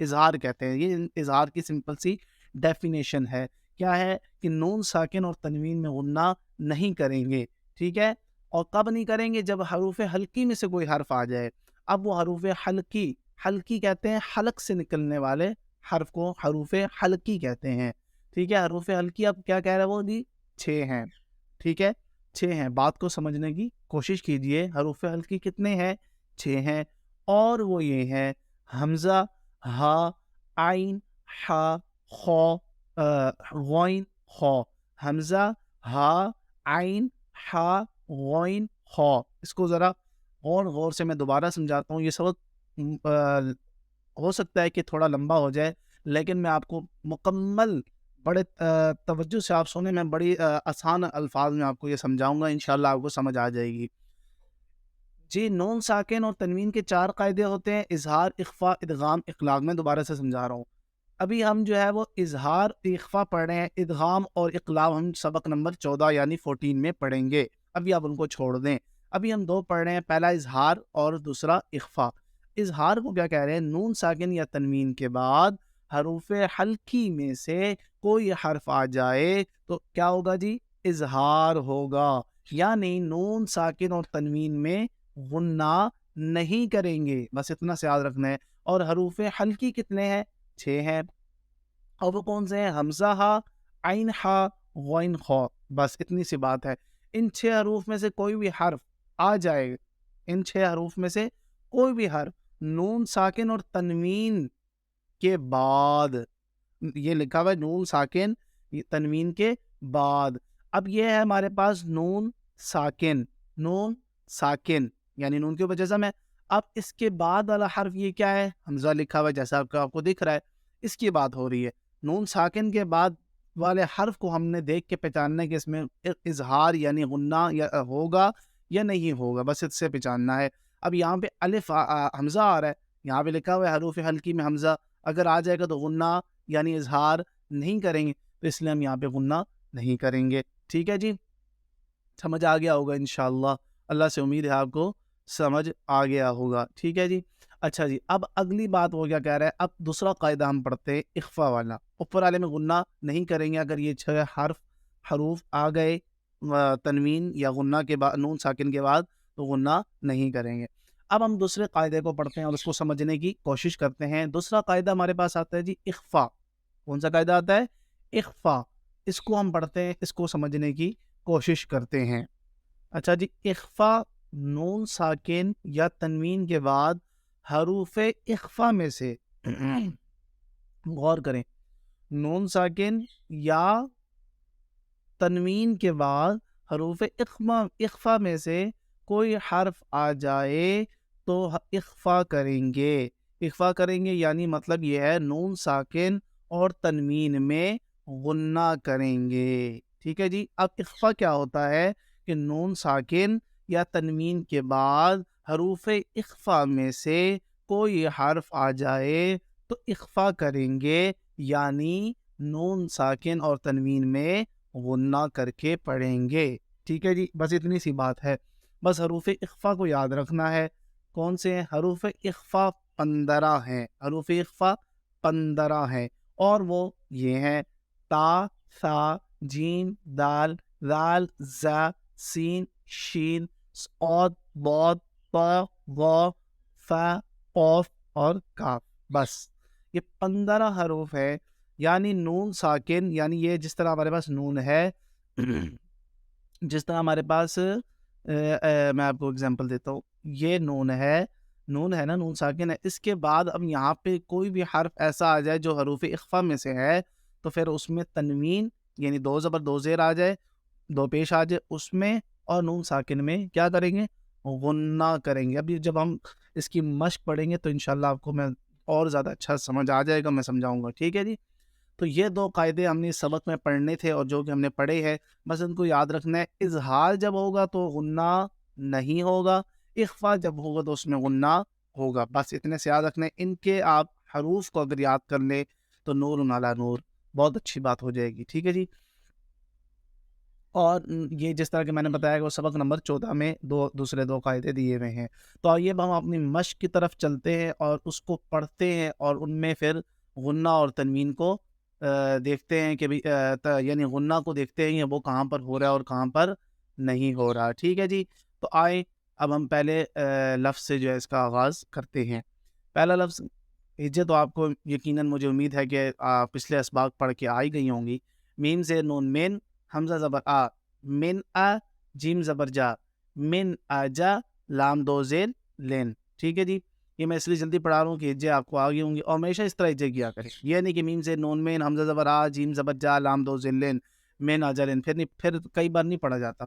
اظہار کہتے ہیں. یہ اظہار کی سمپل سی ڈیفینیشن ہے. کیا ہے کہ نون ساکن اور تنوین میں غنہ نہیں کریں گے. ٹھیک ہے. اور کب نہیں کریں گے؟ جب حروف حلقی میں سے کوئی حرف آ جائے. اب وہ حروف حلقی کہتے ہیں حلق سے نکلنے والے حرف کو حروف حلقی کہتے ہیں. ٹھیک ہے. حروف حلقی اب کیا کہہ رہا ہے وہ جی؟ 6 ہیں. ٹھیک ہے. 6 ہیں. بات کو سمجھنے کی کوشش کیجئے. حروف حلقی کتنے ہیں؟ 6 ہیں. اور وہ یہ ہے حمزہ، ہا، عین، حا، خو، غین، خو. حمزہ، ہا، عین، حا، غین، خو. اس کو ذرا غور سے میں دوبارہ سمجھاتا ہوں. یہ سبق ہو سکتا ہے کہ تھوڑا لمبا ہو جائے، لیکن میں آپ کو مکمل بڑے توجہ سے آپ سنیں. میں بڑی آسان الفاظ میں آپ کو یہ سمجھاؤں گا، انشاءاللہ آپ کو سمجھ آ جائے گی. جی، نون ساکن اور تنوین کے 4 قاعدے ہوتے ہیں: اظہار، اخفا، ادغام، اقلاب. میں دوبارہ سے سمجھا رہا ہوں. ابھی ہم جو ہے وہ اظہار، اخفا پڑھ رہے ہیں. ادغام اور اقلاب ہم سبق نمبر 14 یعنی 14 میں پڑھیں گے. ابھی آپ ان کو چھوڑ دیں. ابھی ہم 2 پڑھ رہے ہیں، پہلا اظہار اور دوسرا اخفا. اظہار کو کیا کہہ رہے ہیں؟ نون ساکن یا تنوین کے بعد حروف حلقی میں سے کوئی حرف آ جائے تو کیا ہوگا جی؟ اظہار ہوگا. یعنی نون ساکن اور تنوین میں غنہ نہیں کریں گے. بس اتنا سے یاد رکھنا ہے. اور حروف حلقی کتنے ہیں؟ 6 ہیں. اور وہ کون سے ہیں؟ حمزہ، ہا، عین، ہا، غین، خو. بس اتنی سی بات ہے. ان 6 حروف میں سے کوئی بھی حرف آ جائے، ان 6 حروف میں سے کوئی بھی حرف نون ساکن اور تنوین کے بعد، یہ لکھا ہوا ہے نون ساکن تنوین کے بعد. اب یہ ہے ہمارے پاس نون ساکن یعنی نون کے اوپر جزم ہے. اب اس کے بعد والا حرف یہ کیا ہے؟ حمزہ لکھا ہوا ہے جیسا آپ کو دکھ رہا ہے. اس کی بات ہو رہی ہے. نون ساکن کے بعد والے حرف کو ہم نے دیکھ کے پہچاننا ہے کہ اس میں اظہار یعنی غنہ یا ہوگا یا نہیں ہوگا. بس اس سے پہچاننا ہے. اب یہاں پہ الف حمزہ آ رہا ہے، یہاں پہ لکھا ہوا ہے حروف حلقی میں حمزہ. اگر آ جائے گا تو غنہ یعنی اظہار نہیں کریں گے، تو اس لیے ہم یہاں پہ غنہ نہیں کریں گے. ٹھیک ہے جی، سمجھ آ گیا ہوگا انشاءاللہ. اللہ سے امید ہے آپ کو سمجھ آ گیا ہوگا. ٹھیک ہے جی. اچھا جی، اب اگلی بات وہ کیا کہہ رہا ہے؟ اب دوسرا قاعدہ ہم پڑھتے ہیں اخفا والا. اوپر والے میں غنہ نہیں کریں گے اگر یہ 6 حروف آ گئے تنوین یا غنہ کے بعد، نون ساکن کے بعد، تو غنہ نہیں کریں گے. اب ہم دوسرے قاعدے کو پڑھتے ہیں اور اس کو سمجھنے کی کوشش کرتے ہیں. دوسرا قاعدہ ہمارے پاس آتا ہے جی اخفا. کون سا قاعدہ آتا ہے؟ اخفا. اس کو ہم پڑھتے ہیں، اس کو سمجھنے کی کوشش کرتے ہیں. اچھا جی، اخفا نون ساکن یا تنوین کے بعد حروف اخفا میں سے غور کریں، نون ساکن یا تنوین کے بعد حروف اخفا میں سے کوئی حرف آ جائے تو اخفا کریں گے. اخفا کریں گے یعنی مطلب یہ ہے نون ساکن اور تنوین میں غنہ کریں گے. ٹھیک ہے جی. اب اخفا کیا ہوتا ہے کہ نون ساکن یا تنوین کے بعد حروف اخفا میں سے کوئی حرف آ جائے تو اخفا کریں گے، یعنی نون ساکن اور تنوین میں غنہ کر کے پڑھیں گے. ٹھیک ہے جی، بس اتنی سی بات ہے. بس حروف اخفا کو یاد رکھنا ہے. کون سے ہیں حروف اخفا؟ 15 ہیں. حروف اخفا 15 ہیں، اور وہ یہ ہیں: تا، ثا، جیم، دال، ذال، زا، سین، شین، صاد، ضاد، طا، ظا، فا، قاف اور کاف. بس یہ 15 حروف ہے. یعنی نون ساکن، یعنی یہ جس طرح ہمارے پاس نون ہے، جس طرح ہمارے پاس میں آپ کو اگزامپل دیتا ہوں. یہ نون ہے نا، نون ساکن ہے. اس کے بعد اب یہاں پہ کوئی بھی حرف ایسا آ جائے جو حروف اخفا میں سے ہے، تو پھر اس میں تنوین یعنی 2 زبر 2 زیر آ جائے، 2 پیش آ جائے اس میں، اور نون ساکن میں کیا کریں گے؟ غنہ کریں گے. ابھی جب ہم اس کی مشق پڑھیں گے تو انشاءاللہ آپ کو میں اور زیادہ اچھا سمجھ آ جائے گا، میں سمجھاؤں گا. ٹھیک ہے جی. تو یہ 2 قاعدے ہم نے اس سبق میں پڑھنے تھے اور جو کہ ہم نے پڑھے ہیں، بس ان کو یاد رکھنا ہے. اظہار جب ہوگا تو غنہ نہیں ہوگا، اخفا جب ہوگا تو اس میں غنہ ہوگا. بس اتنے سے یاد رکھنا ہے. ان کے آپ حروف کو اگر یاد کر لیں تو نور علی نور، بہت اچھی بات ہو جائے گی. ٹھیک ہے جی. اور یہ جس طرح کہ میں نے بتایا کہ وہ سبق نمبر 14 میں دوسرے دو قاعدے دیے ہوئے ہیں. تو آئیے اب ہم اپنی مشق کی طرف چلتے ہیں اور اس کو پڑھتے ہیں اور ان میں پھر غنہ اور تنوین کو دیکھتے ہیں کہ یعنی غنہ کو دیکھتے ہیں وہ کہاں پر ہو رہا ہے اور کہاں پر نہیں ہو رہا. ٹھیک ہے جی. تو آئے اب ہم پہلے لفظ سے جو ہے اس کا آغاز کرتے ہیں. پہلا لفظ ہجے تو آپ کو یقیناً مجھے امید ہے کہ پچھلے اسباق پڑھ کے آئی گئی ہوں گی. میم سے نون مین حمزہ زبر آ من آ جیم زبر جا من آجا لام دو زیر لین. ٹھیک ہے جی. یہ میں اس لیے جلدی پڑھا رہا ہوں کہ ہجے آپ کو آگے ہوں گی اور ہمیشہ اس طرح ہجے کیا کریں. یہ نہیں کہ میم سے نون مین حمزہ زبر آ جیم زبر جا لام دو زیر لین مین آجا لین پھر کئی بار نہیں پڑھا جاتا.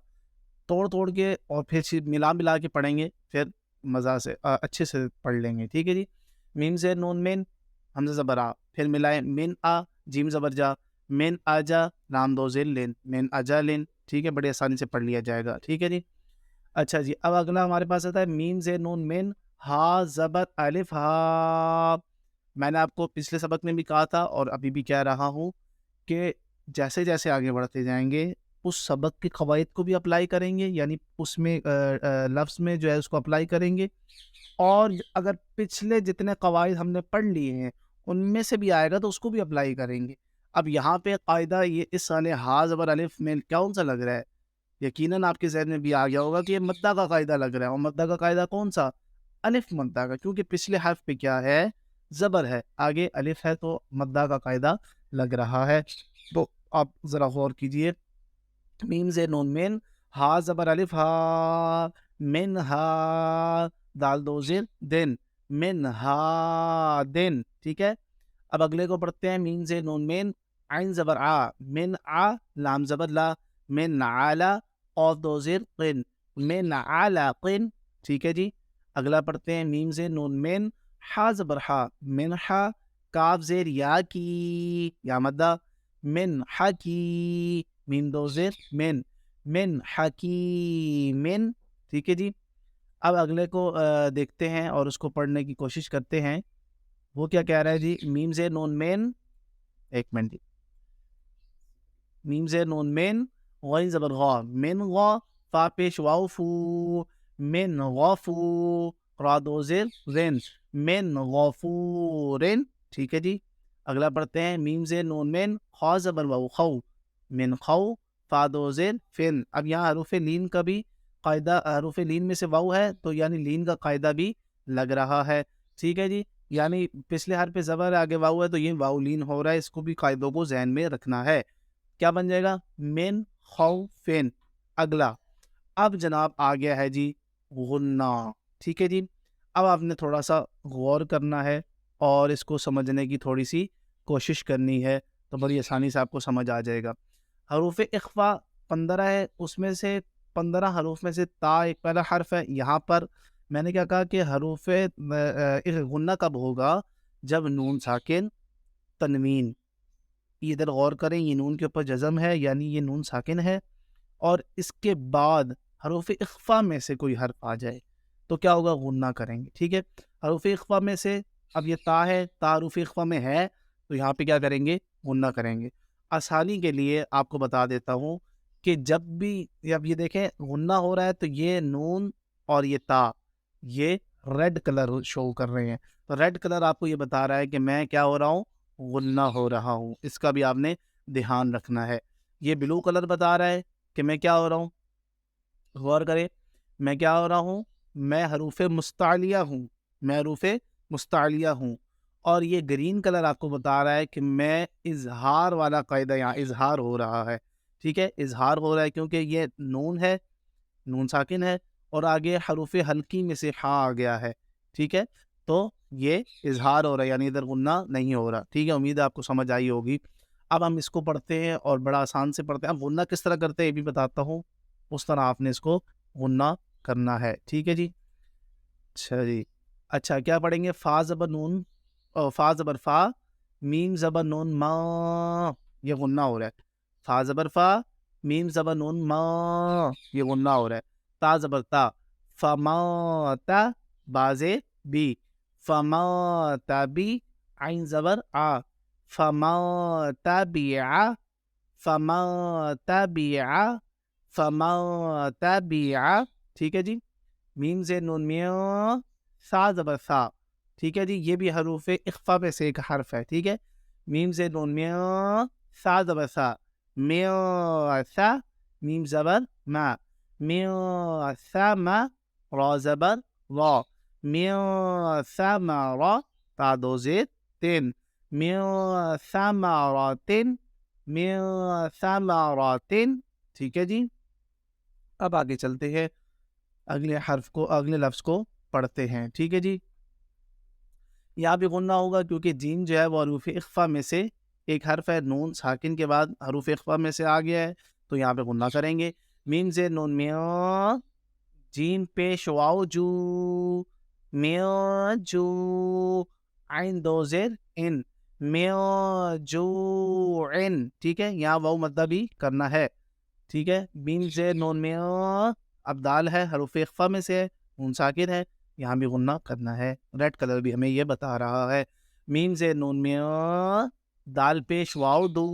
توڑ کے اور پھر ملا کے پڑھیں گے پھر مزہ سے اچھے سے پڑھ لیں گے. ٹھیک ہے جی. میم سے نون مین حمزہ زبر آ پھر ملائے من آ جیم زبر جا مین آجا لام دو زیر لین مین آجا لین. ٹھیک ہے. بڑی آسانی سے پڑھ لیا جائے گا. ٹھیک ہے جی. اچھا جی. اب اگلا ہمارے پاس آتا ہے میم سے نون مین ہا زبر الف ہا. میں نے آپ کو پچھلے سبق میں بھی کہا تھا اور ابھی بھی کہہ رہا ہوں کہ جیسے جیسے آگے بڑھتے جائیں گے اس سبق کے قواعد کو بھی اپلائی کریں گے, یعنی اس میں لفظ میں جو ہے اس کو اپلائی کریں گے, اور اگر پچھلے جتنے قواعد ہم نے پڑھ لیے ہیں ان میں سے بھی آئے گا تو اس کو بھی اپلائی کریں گے. اب یہاں پہ قاعدہ یہ اس سال ہا زبر الف میں کون سا لگ رہا ہے؟ یقیناً آپ کے ذہن میں بھی آ گیا ہوگا کہ یہ مدہ کا قاعدہ لگ رہا ہے. اور مدہ کا قاعدہ کون سا؟ الف مدہ کا, کیونکہ پچھلے حرف پہ کیا ہے؟ زبر ہے, آگے الف ہے, تو مدہ کا قاعدہ لگ رہا ہے. تو آپ ذرا غور کیجئے. میم سے نون مین ہا زبر الف ہا من ہا دال دو زیر دن من ہا دن. ٹھیک ہے. اب اگلے کو پڑھتے ہیں. میم سے نون مین عین زبر آ من آ لام زبر لا من علا قاف دو زیر قن من علا قن. ٹھیک ہے جی. اگلا پڑھتے ہیں. میم سے نون مین ہا زبر ہا من ہا کاف زیر یا کی یا مدہ من حکی میم دو زیر من حکیمن. ٹھیک ہے جی. اب اگلے کو دیکھتے ہیں اور اس کو پڑھنے کی کوشش کرتے ہیں. وہ کیا کہہ رہا ہے جی؟ میم سے نون مین, ایک منٹ جی, میم سے نون مین غین زبر غا من غا فا پیش واو فو من غافو را دو زیر رین من غافورن. ٹھیک ہے جی. اگلا پڑھتے ہیں. میم سے نون مین خا زبر واو خو من خو فا دو زیر فن. اب یہاں حروف لین کا بھی قاعدہ, حروف لین میں سے واو ہے تو یعنی لین کا قاعدہ بھی لگ رہا ہے. ٹھیک ہے جی. یعنی پچھلے حرف پہ زبر آگے واو ہے تو یہ واو لین ہو رہا ہے. اس کو بھی قاعدوں کو ذہن میں رکھنا ہے. کیا بن جائے گا؟ من خو فن. اگلا اب جناب آ گیا ہے جی غنہ. ٹھیک ہے جی. اب آپ نے تھوڑا سا غور کرنا ہے اور اس کو سمجھنے کی تھوڑی سی کوشش کرنی ہے تو بڑی آسانی سے آپ کو سمجھ آ جائے گا. حروف اخفا 15 ہے, اس میں سے 15 حروف میں سے تا ایک پہلا حرف ہے. یہاں پر میں نے کیا کہا کہ حروف غنہ کب ہوگا؟ جب نون ساکن تنوین, ادھر غور کریں, یہ نون کے اوپر جزم ہے یعنی یہ نون ساکن ہے, اور اس کے بعد حروف اخفا میں سے کوئی حرف آ جائے تو کیا ہوگا؟ غنہ کریں گے. ٹھیک ہے. حروف اخفا میں سے اب یہ تا ہے, تا حروف اخفا میں ہے تو یہاں پہ کیا کریں گے؟ غنہ کریں گے. آسانی کے لیے آپ کو بتا دیتا ہوں کہ جب بھی اب یہ دیکھیں غنہ ہو رہا ہے تو یہ نون اور یہ تا یہ ریڈ کلر شو کر رہے ہیں. تو ریڈ کلر آپ کو یہ بتا رہا ہے کہ میں کیا ہو رہا ہوں؟ غنہ ہو رہا ہوں. اس کا بھی آپ نے دھیان رکھنا ہے. یہ بلو کلر بتا رہا ہے کہ میں کیا ہو رہا ہوں؟ غور کرے, میں کیا ہو رہا ہوں؟ میں حروف مستعلیہ ہوں, میں حروف مستعلیہ ہوں. اور یہ گرین کلر آپ کو بتا رہا ہے کہ میں اظہار والا قاعدہ, یہاں اظہار ہو رہا ہے. ٹھیک ہے. اظہار ہو رہا ہے کیونکہ یہ نون ہے, نون ساکن ہے, اور آگے حروف ہلکی میں سے ہاں آ گیا ہے. ٹھیک ہے. تو یہ اظہار ہو رہا ہے یعنی ادھر غنہ نہیں ہو رہا. ٹھیک ہے. امید ہے آپ کو سمجھ آئی ہوگی. اب ہم اس کو پڑھتے ہیں اور بڑا آسان سے پڑھتے ہیں. اب غنہ کس طرح کرتے ہیں یہ بھی بتاتا ہوں, اس طرح آپ نے اس کو غنہ کرنا ہے. ٹھیک ہے جی. اچھا جی. اچھا کیا پڑھیں گے؟ فا زبر نون, فا زبر فا میم زبر نون ما, یہ غنہ ہو رہا ہے. فا زبر فا میم زبر نون ما, یہ غنہ ہو رہا ہے. تا زبر تا فما تا بازے بی فما تبی عین زبر آ فما تبیع فما تبیع فمن تبع، ٹھیک ہے جی. میم زیر نون میاں، سا زبر سا، ٹھیک ہے جی. یہ بھی حروف اخفا میں سے ایک حرف ہے. ٹھیک ہے. میم زیر نون میاں، سا زبر سا، میاں سا، میم زبر ما، میاں سا ما، را زبر را، میاں سا ما را، تا دو زیر تین، میاں سا ما را تین، میاں سا ما را تین. ٹھیک ہے جی. اب آگے چلتے ہیں، اگلے حرف کو، اگلے لفظ کو پڑھتے ہیں. ٹھیک ہے جی. یہاں بھی غنہ ہوگا کیونکہ جیم جو ہے وہ حروف اخفا میں سے ایک حرف ہے. نون ساکن کے بعد حروف اخفا میں سے آ گیا ہے تو یہاں پہ غنہ کریں گے. میم زیر نون میاں، جیم پیش واو جو، میاں جو، عین دو زیر ان، میاں جو عین. ٹھیک ہے. یہاں واو مدہ بھی کرنا ہے. ٹھیک ہے. میم زیر نون میاں، اب دال ہے، حروف اخفا میں سے ہے، نون ساکن ہے، یہاں بھی غنہ کرنا ہے. ریڈ کلر بھی ہمیں یہ بتا رہا ہے. میم زیر نون میاں، دال پیش واو دو،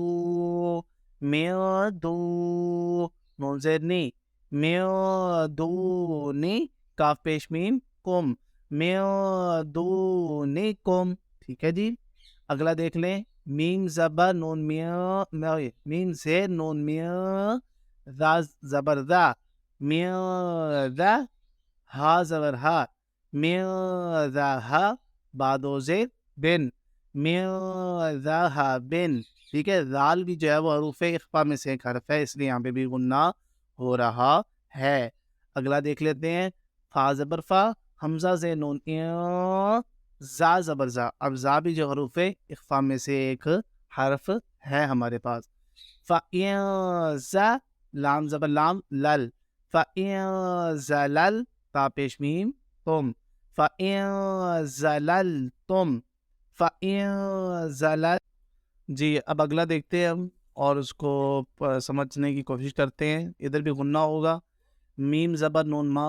میاں دو، نون زیر نی، میاں دو نی، کاف پیش میم کم، میاں دو نی کم. ٹھیک ہے جی. اگلا دیکھ لیں. میم زبر نون میاں، میم زیر نون میاں، ذا زبر ذا، میاں ذا، ہا زبر ہا، میاں ذا ہا، با دو زیر بن، میاں ذا ہا بن. ٹھیک ہے. ذال بھی جو ہے وہ حروف اخفا میں سے ایک حرف ہے، اس لیے یہاں پہ بھی غنہ ہو رہا ہے. اگلا دیکھ لیتے ہیں. فا زبر فا، حمزہ زیر نون ایاں، زا زبر زا. اب زا بھی جو حروف اخفا میں سے ایک حرف ہے ہمارے پاس. فَإِن زا، لام زبر لام لل، فَإِن زلل، تا پیش میم تم، فَإِن زللتم، فَإِن زلل. جی. اب اگلا دیکھتے ہیں ہم اور اس کو سمجھنے کی کوشش کرتے ہیں. ادھر بھی غنہ ہوگا. میم زبر نون ما،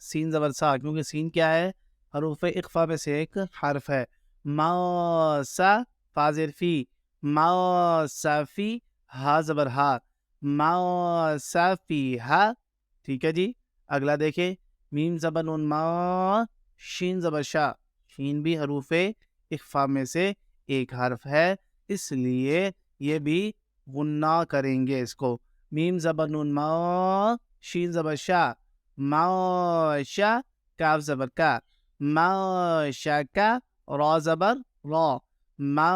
سین زبر سا، کیونکہ سین کیا ہے؟ حروف اخفا میں سے ایک حرف ہے. ما سا، فا زیر فی، ما سا فی، ہا زبر ہا، ما سا فی ہا. ٹھیک ہے جی. اگلا دیکھیں. میم زبر نون ما، شین زبر شا، شین بھی حروف اخفا میں سے ایک حرف ہے، اس لیے یہ بھی غنہ کریں گے اس کو. میم زبر نون ما، شین زبر شا، ما شا، کاف زبر کا، ما شا کا، را زبر را، ما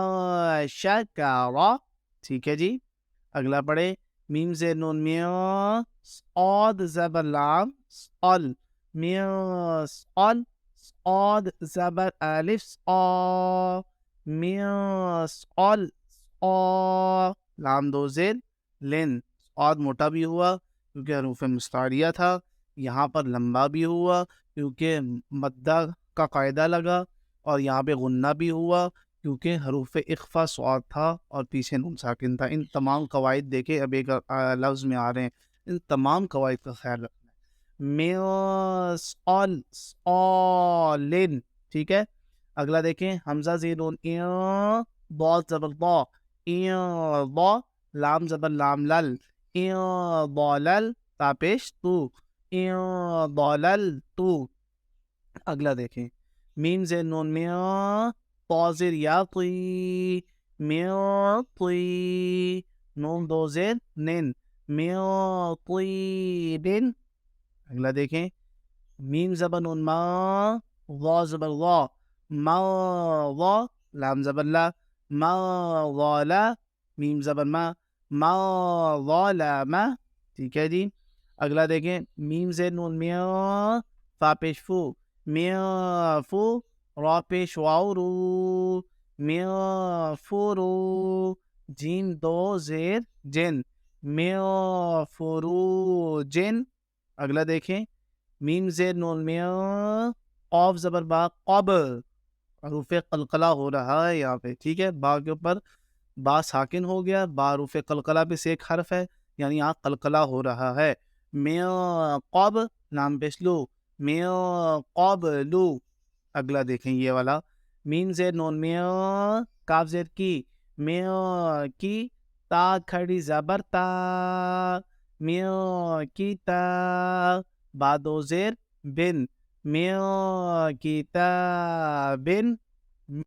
شا کا را. ٹھیک ہے جی. اگلا پڑھے. میم زیر نون میاں، صاد زبر لام صل، میاں صل، صاد زبر الف صا، میاں صل صا، لام دو زیر لن. صاد موٹا بھی ہوا کیونکہ حروف مستعاریہ تھا، یہاں پر لمبا بھی ہوا کیونکہ مدہ کا قاعدہ لگا، اور یہاں پہ غنہ بھی ہوا کیونکہ حروف اخفا صاد تھا اور پیچھے نون ساکن تھا. ان تمام قواعد دیکھے اب ایک لفظ میں آ رہے ہیں، ان تمام قواعد کا خیال رکھنا ہے. میاں صل صالن. ٹھیک ہے. اگلا دیکھیں. حمزہ زیر نون ایاں، ضاد زبر ضا، ایاں ضا، لام زبر لام لل، ایاں ضالل، تا پیش تو، ایاں ضالل تو. اگلا دیکھیں. میم زیر نون میاں، طا زیر یا طی، میاں طی، نون دو زیر نن، میاں طی بن. اگلا دیکھیں. میم زبر نون ما، ضا زبر ضا، ما ضا، لام زبر لا، ما ضا لا، میم زبر ما، ما ضا لا ما. ٹھیک ہے جی. اگلا دیکھیں. میم زیر نون میاں، فا پیش فو، میاں فو، را پیش واو رو، میاں فو رو، جیم دو زیر جن، میاں فرو جن. اگلا دیکھیں. میم زیر نون میاں، قاف زبر با قب، حروف قلقلہ ہو رہا ہے یہاں پہ. ٹھیک ہے. با کے اوپر با ساکن ہو گیا، با حروف قلقلہ بھی سے ایک حرف ہے، یعنی یہاں قلقلہ ہو رہا ہے. میاں قب، نام پیش لو، میاں قب لو. اگلا دیکھیں یہ والا. میم زیر نون میاں، کاف زیر کی، میاں کی، تا کھڑی زبر تا، میو کتاب، بعد و زیر بن، میو کتابن